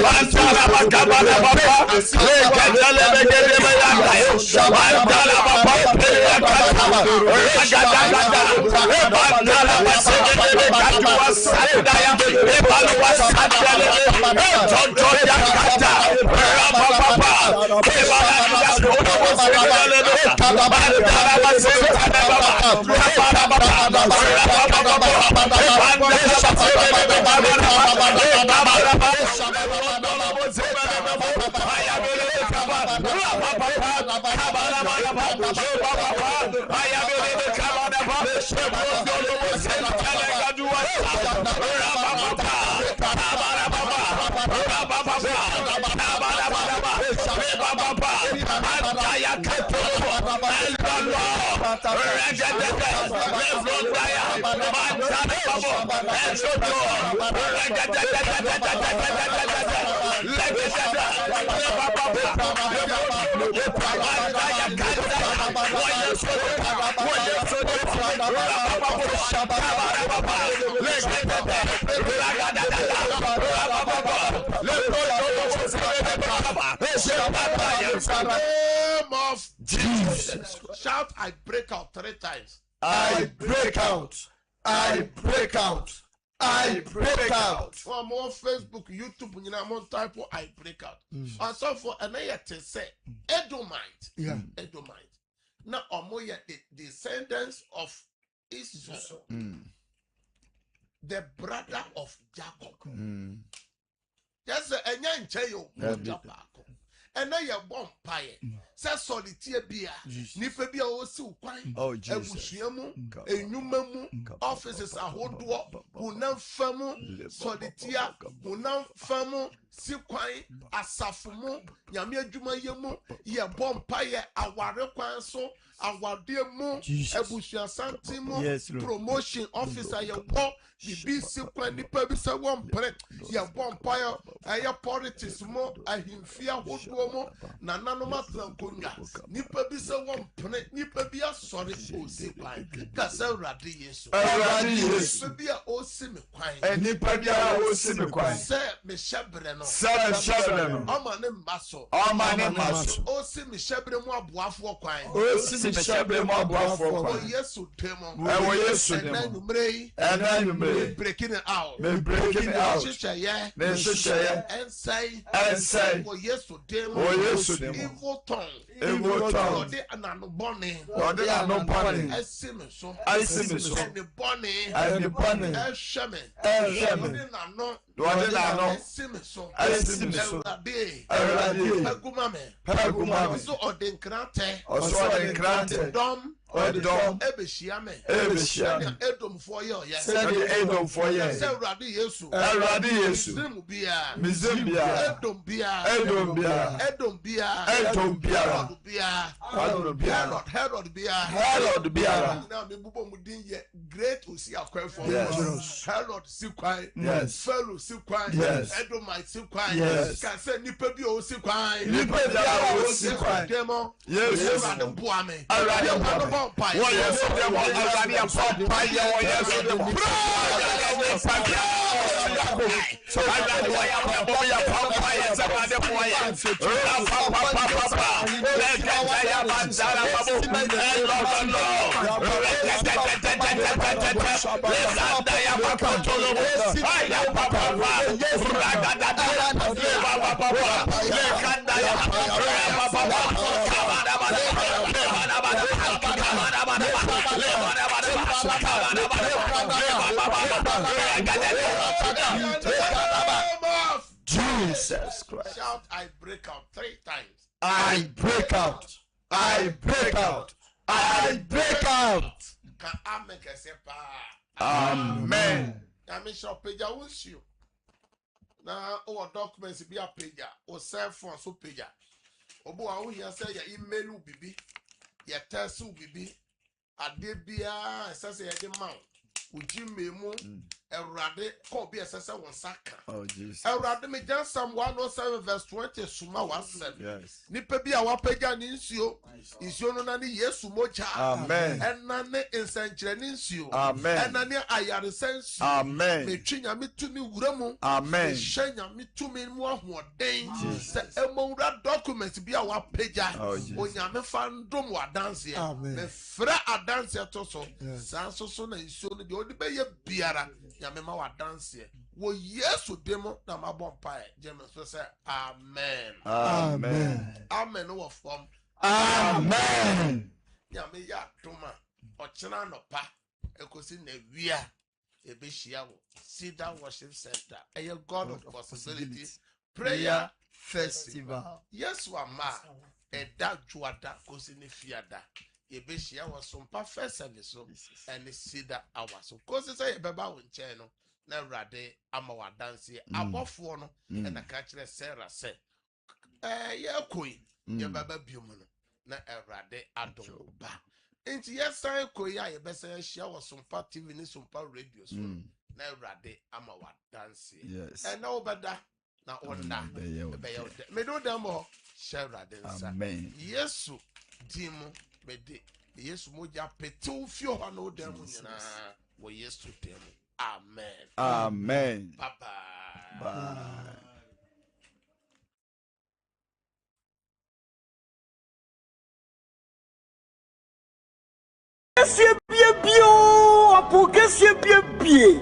antala bakabana bompa le gajale begede Bandala baba pele kata ragadagada bandala basegede katuwa sadaya ebalwa sadale tonto yakata rababa ebala katuwa sadale bandala basegede of Jesus. Shout, I break out 3 times. I break out. I break out. I break out. For more Facebook, YouTube, you know, more type of I break out. And so for another to say, Edomite. Yeah. Edomite. Now, Omoya, the descendants of Esau, the brother of Jacob. Yes, and yan chayo, and now you're born pie. Say solitaire beer, Nifabia also quine, oh, Jesus, a new offices are hold up, who now famu, solitaire, who now famu, Siquine, Asafumo, Yamia Juma Yamu, ye born pie, our requanso. Our dear Mo, Ebushia Santimo, promotion officer, your walk, the BC when the purpose of 1 plate, your vampire, a politics more, I him fear Woodwomo, Nananoma Tlankunga, Nipabisa 1 plate, Nipabia sorry, O Zipline, Cassel Radius, Nipabia O Simiquine, and Nipabia O Simiquine, Sir Mishabreno, Sir Shabrano, Amane Maso, Amane Maso, O Simishabremo Buafo Quine, Oh, yes, Temo. Oh, yes, and then you may, and then you may breaking it out. May breaking it out. And say, oh, yes, Temo. Oh, yes, evil tongue. Evil tongue. They are not bonny. They are not bonny. I see me so. I see me so. And the bonny. And the bonny. I shaman. I see me so. I see me so. Pagumame. So, or the grante. Also, the grante. Dom. Edom. Ebeshiame. Ebeshiame. Edom for you. Yes. Edom for you. Say Radi Yesu. Radi Yesu. Zimbia. Mizambia. Edom Bia. Edom Bia. Edom Bia. Edom Bia. Herod Bia. Herod Bia. Herod Bia. Now me bubo mudin ye great usi akwa for. Yes. Herod Sikwai. Yes. Pharaoh Sikwai. Yes. Edomite Sikwai. Yes. Can say nipa bi o Sikwai. Nipa bi o Sikwai. Demo. Yes. Herod Buame. Herod Buame. What yes, demo. Herod Buame. What yes, demo. Jesus Christ. Shout, I break out 3 times. I break out. I break out. I break out. Can I make a sepa? Amen. I mean, shall page I will you. Now, our documents be a page or cell phone so page. Obo a wonya say ya email will be, ya text will be, a debia, say ya mount. Uji memo, Erade, call be a sessa one saka. Oh, Jesus. Erade me just Psalm 107 verse 20, Suma was 7. Yes. Nipe be our pagan insio, is your nani yes, mocha. Amen. And nane in Saint Genisio. Amen. And nane ayar sense. Amen. Me trinya me to me uramo. Amen. Shenya me to me more day. Se emora documents be our pager. Oh, Jesus. Onya me fandom wa dance here. Amen. Me fra a dance here to so. Sanso so na insio no de odi be ye biara. Ya me ma wa dance here. Wo yesu demo na ma bon pae. Jeme so say amen. Amen. Amen no form. Amen. Ya me ya toma. Ochena no pa. Ekosi na wia. Ebeshia wo. Cedar Worship Center. A God of possibility. Prayer Festival. Yes, wama. Eda juada kosi ni fiada. Ebeshia wo sompa first service so. And Cedar hour. So kosi say beba wo nche no. Na rade ama wa dance. Abofo no. Na ka kire Sarah say. Ye koi. Ye baba biom no. Na erade adom ba. Inti yesan koya ye besa shia wo sompa TV ni sompa radio so. Na erade ama wa dance. Yes. And no bada na onda. Me do dem ho share erade nsa. Amen. Yesu dimu me de. Yesu moja petu fio ho no dem nyina. Wo Yesu dem. Amen. Amen. Bye bye. Bye. Qu'est-ce bien bio, pour qu'est-ce bien bien.